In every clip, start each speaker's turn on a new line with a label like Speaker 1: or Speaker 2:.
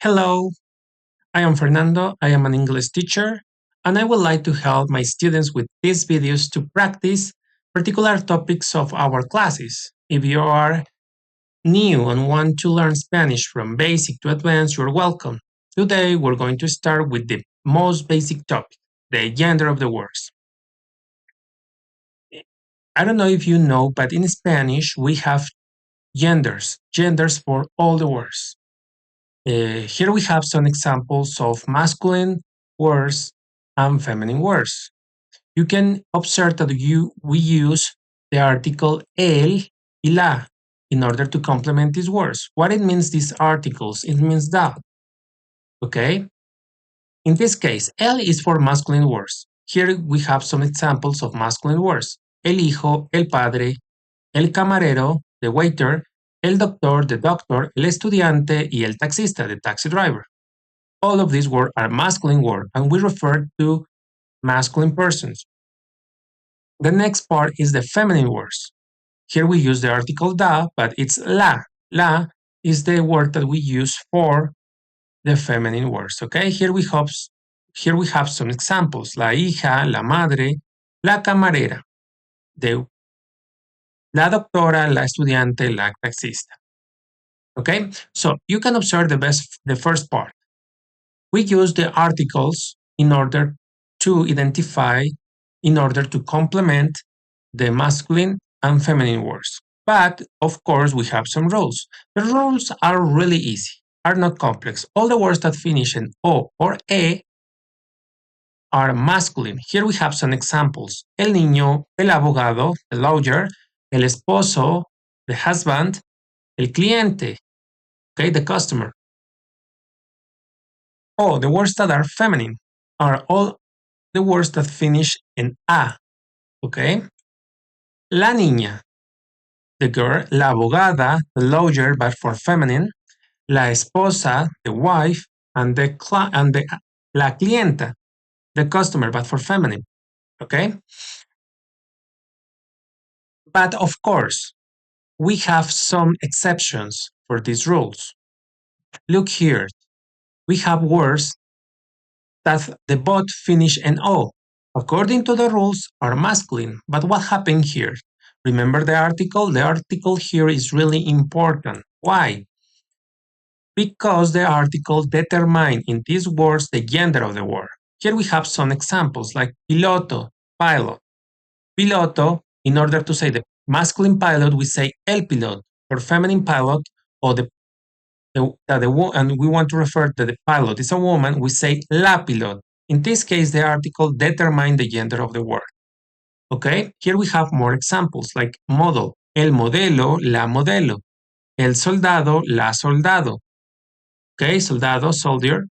Speaker 1: Hello, I am Fernando. I am an English teacher, and I would like to help my students with these videos to practice particular topics of our classes. If you are new and want to learn Spanish from basic to advanced, you're welcome. Today, we're going to start with the most basic topic, the gender of the words. I don't know if you know, but in Spanish, we have genders for all the words. Here we have some examples of masculine words and feminine words. You can observe that we use the article el y la in order to complement these words. What it means, these articles? It means that. Okay? In this case, el is for masculine words. Here we have some examples of masculine words. El hijo, el padre, el camarero, the waiter, el doctor, the doctor, el estudiante, y el taxista, the taxi driver. All of these words are masculine words, and we refer to masculine persons. The next part is the feminine words. Here we use the article da, but it's la. La is the word that we use for the feminine words. Okay, here we have some examples. La hija, la madre, la camarera, la doctora, la estudiante, la taxista. Okay, so you can observe the first part. We use the articles in order to complement the masculine and feminine words. But of course, we have some rules. The rules are really easy, are not complex. All the words that finish in o or e are masculine. Here we have some examples. El niño, el abogado, the lawyer, el esposo, the husband, el cliente, okay, the customer. Oh, the words that are feminine are all the words that finish in a, okay? La niña, the girl, la abogada, the lawyer, but for feminine, la esposa, the wife, and la clienta, the customer, but for feminine, okay? But of course, we have some exceptions for these rules. Look here, we have words that the both finish in o. According to the rules, are masculine, but what happened here? Remember the article? The article here is really important. Why? Because the article determines in these words the gender of the word. Here we have some examples like piloto, pilot. Piloto, in order to say the masculine pilot, we say el pilot. For feminine pilot, or and we want to refer to the pilot is a woman, we say la pilot. In this case, the article determines the gender of the word. Okay, here we have more examples like model, el modelo, la modelo, el soldado, la soldado. Okay, soldado, soldier.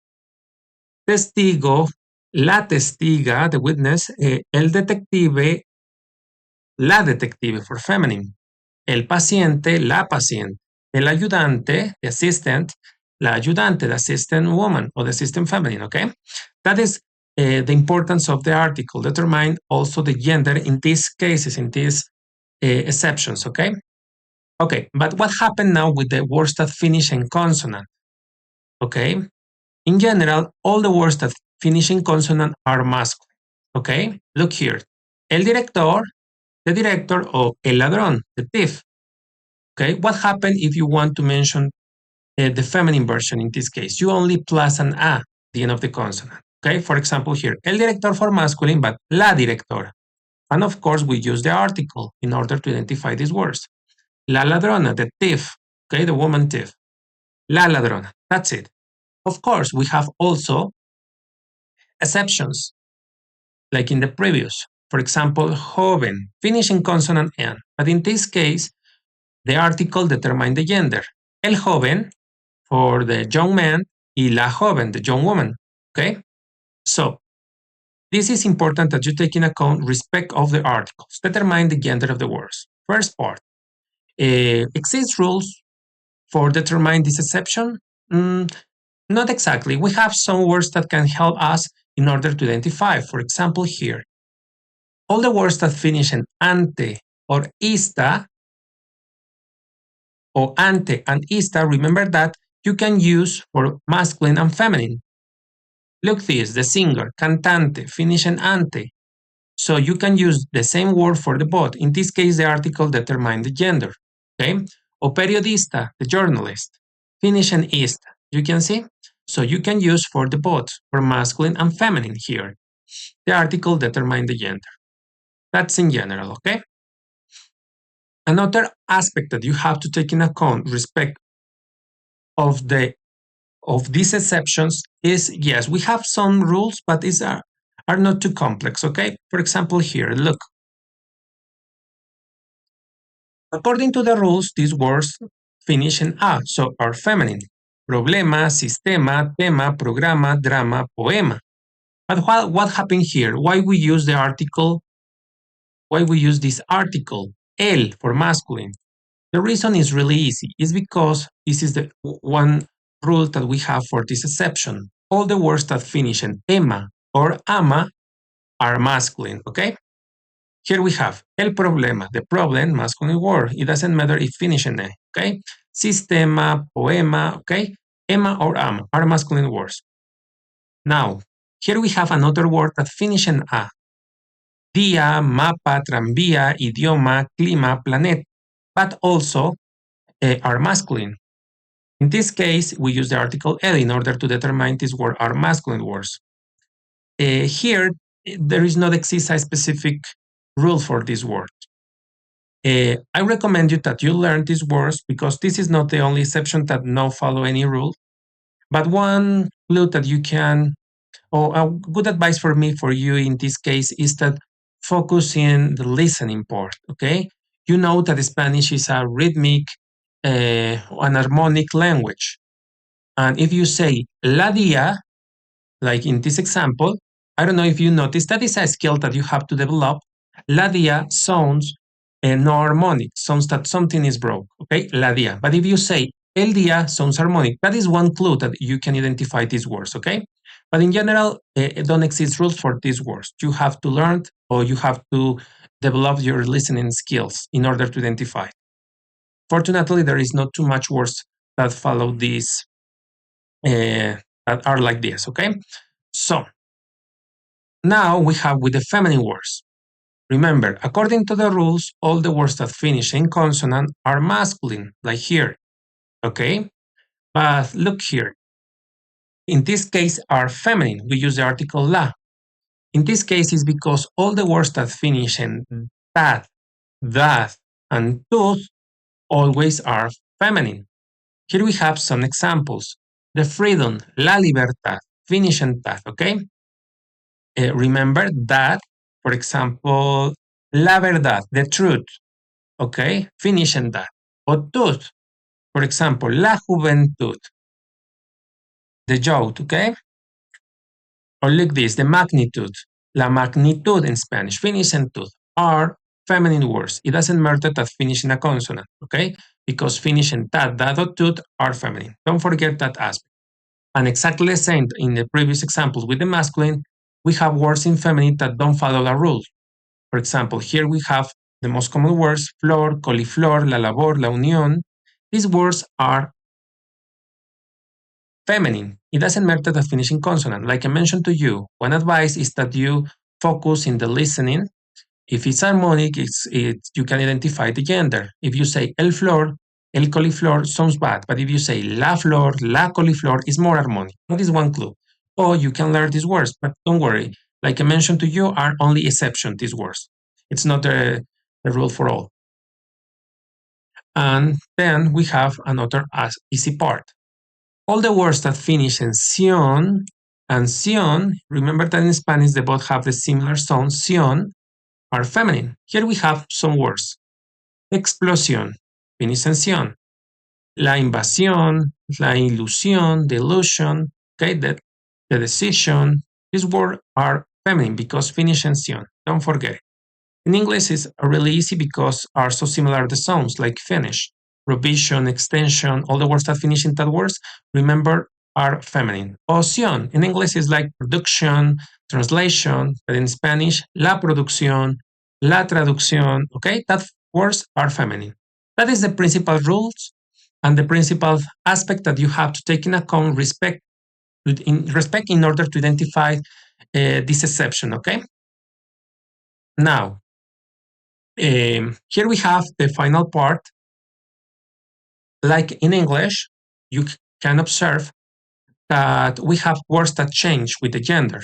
Speaker 1: Testigo, la testiga, the witness, el detective, la detective for feminine. El paciente, la paciente. El ayudante, the assistant, la ayudante, the assistant woman or the assistant feminine, okay? That is the importance of the article, determine also the gender in these cases, in these exceptions, okay? Okay, but what happened now with the words that finish in consonant? Okay, in general, all the words that finish in consonant are masculine, okay? Look here, el director, the director, or el ladrón, the thief. Okay, what happens if you want to mention the feminine version in this case? You only plus an a at the end of the consonant. Okay, for example here, el director for masculine, but la directora. And of course, we use the article in order to identify these words. La ladrona, the thief, okay, the woman thief. La ladrona, that's it. Of course, we have also exceptions, like in the previous. For example, joven, finishing consonant n. But in this case, the article determines the gender. El joven for the young man y la joven, the young woman. Okay? So, this is important that you take in account respect of the articles. Determine the gender of the words. First part. Exist rules for determine this exception? Not exactly. We have some words that can help us in order to identify. For example, here. All the words that finish in ante or ista, or ante and ista, remember that you can use for masculine and feminine. Look this, the singer, cantante, finishing ante. So you can use the same word for the both. In this case, the article determines the gender. Okay? O periodista, the journalist, finishing ist. You can see? So you can use for the both, for masculine and feminine here. The article determines the gender. That's in general, okay? Another aspect that you have to take in account respect of these exceptions is, yes, we have some rules, but these are not too complex, okay? For example, here, look. According to the rules, these words finish in a, so are feminine. Problema, sistema, tema, programa, drama, poema. But what happened here? Why we use the article? Why we use this article, el, for masculine? The reason is really easy. It's because this is the one rule that we have for this exception. All the words that finish in ema or ama are masculine, okay? Here we have el problema, the problem, masculine word. It doesn't matter if finish in e, okay? Sistema, poema, okay? Ema or ama are masculine words. Now, here we have another word that finish in a. Día, mapa, tranvía, idioma, clima, planet, but also are masculine. In this case, we use the article el in order to determine these words are masculine words. Here, there is not exist a specific rule for this word. I recommend you that you learn these words because this is not the only exception that no follow any rule. But one clue that you can, or a good advice for me, for you in this case, is that focus in the listening part, okay? You know that Spanish is a rhythmic, an harmonic language. And if you say la dia, like in this example, I don't know if you noticed that is a skill that you have to develop. La dia sounds no harmonic, sounds that something is broke, okay? La dia. But if you say el dia sounds harmonic, that is one clue that you can identify these words, okay? But in general, don't exist rules for these words. You have to learn or you have to develop your listening skills in order to identify. Fortunately, there is not too much words that follow these, that are like this, okay? So, now we have with the feminine words. Remember, according to the rules, all the words that finish in consonant are masculine, like here, okay? But look here. In this case, are feminine. We use the article la. In this case, it's because all the words that finish in that, and tooth always are feminine. Here we have some examples. The freedom, la libertad, finish in that, okay? Remember that, for example, la verdad, the truth, okay? Finish in that. O tooth, for example, la juventud, the youth, okay? Or look this, the magnitude, la magnitud in Spanish, finish in tooth, are feminine words. It doesn't matter that finish in a consonant, okay? Because finish in that or tooth are feminine. Don't forget that aspect. And exactly the same in the previous examples with the masculine, we have words in feminine that don't follow the rule. For example, here we have the most common words, flor, coliflor, la labor, la unión. These words are feminine. It doesn't matter the finishing consonant. Like I mentioned to you, one advice is that you focus in the listening. If it's harmonic, you can identify the gender. If you say el flor, el coliflor sounds bad, but if you say la flor, la coliflor, is more harmonic. That is one clue. Or you can learn these words, but don't worry. Like I mentioned to you, are only exception, these words. It's not the rule for all. And then we have another easy part. All the words that finish in sion and sion, remember that in Spanish they both have the similar sound, sion, are feminine. Here we have some words. Explosión, finish in sion. La invasión, la ilusión, delusion, okay, the decision. These words are feminine because finish in sion. Don't forget it. In English, it's really easy because are so similar the sounds, like finish, revision, extension, all the words that finish in that words, remember, are feminine. Opción, in English, is like production, translation, but in Spanish, la producción, la traducción, okay? That words are feminine. That is the principal rules. and the principal aspect that you have to take in account in order to identify this exception, okay? Now, here we have the final part. Like in English, you can observe that we have words that change with the gender.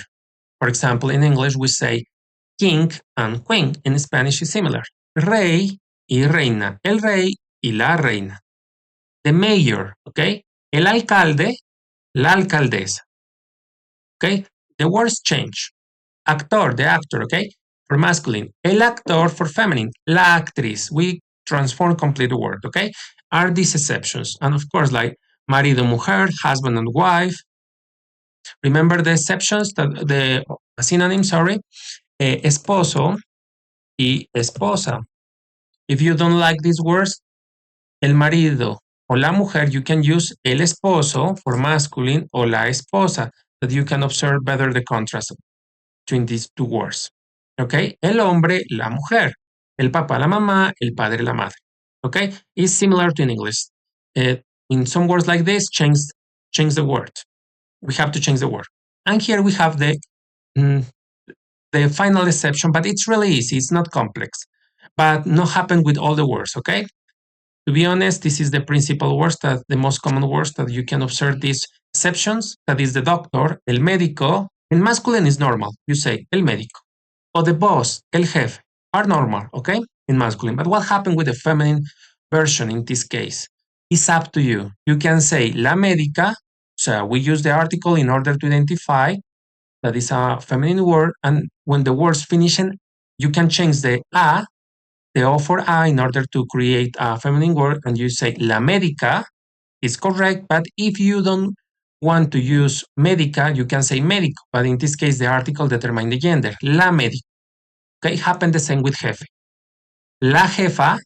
Speaker 1: For example, in English, we say king and queen. In Spanish, is similar. Rey y reina. El rey y la reina. The mayor, okay? El alcalde, la alcaldesa. Okay? The words change. Actor, the actor, okay? For masculine. El actor for feminine. La actriz. We transform complete the word, okay? Are these exceptions? And of course, like marido, mujer, husband and wife. Remember the exceptions, the synonym, sorry? Esposo y esposa. If you don't like these words, el marido o la mujer, you can use el esposo for masculine or la esposa, that you can observe better the contrast between these two words. Okay? El hombre, la mujer. El papá, la mamá. El padre, la madre. Okay? It's similar to in English. In some words like this, change the word. We have to change the word. And here we have the final exception, but it's really easy. It's not complex, but not happen with all the words, okay? To be honest, this is the principal words, that the most common words that you can observe these exceptions. That is the doctor, el médico. In masculine is normal. You say el médico. Or the boss, el jefe, are normal, okay? In masculine. But what happened with the feminine version in this case? It's up to you. You can say la médica. So we use the article in order to identify that is a feminine word. And when the word's finishing, you can change the O for A in order to create a feminine word, and you say la médica is correct. But if you don't want to use médica, you can say médico. But in this case, the article determines the gender, la médica. Okay, happen the same with jefe. La jefa,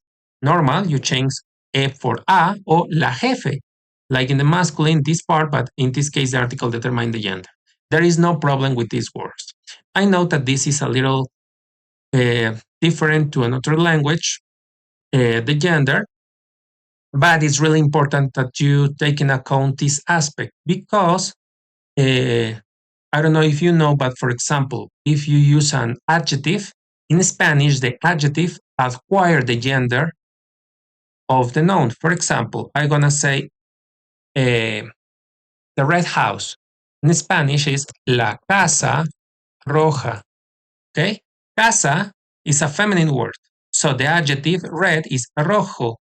Speaker 1: normal, you change E for A, or la jefe, like in the masculine, this part, but in this case, the article determines the gender. There is no problem with these words. I know that this is a little different to another language, the gender, but it's really important that you take in account this aspect, because I don't know if you know, but for example, if you use an adjective, in Spanish, the adjective acquires the gender of the noun. For example, I'm gonna say the red house. In Spanish is la casa roja. Okay? Casa is a feminine word. So the adjective red is rojo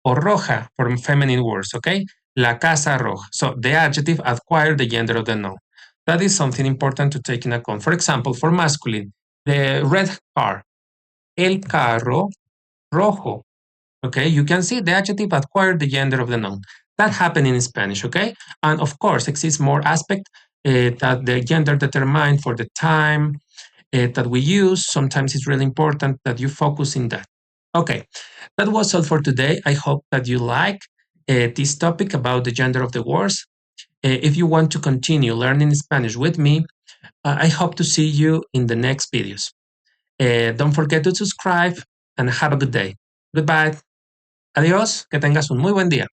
Speaker 1: or roja for feminine words, okay? La casa roja. So the adjective acquires the gender of the noun. That is something important to take in account. For example, for masculine, the red car, el carro rojo. Okay, you can see the adjective acquired the gender of the noun. That happened in Spanish, okay? And of course, exists more aspect that the gender determined for the time that we use. Sometimes it's really important that you focus in that. Okay, that was all for today. I hope that you like this topic about the gender of the words. If you want to continue learning Spanish with me, I hope to see you in the next videos. Don't forget to subscribe and have a good day. Goodbye. Adiós, que tengas un muy buen día.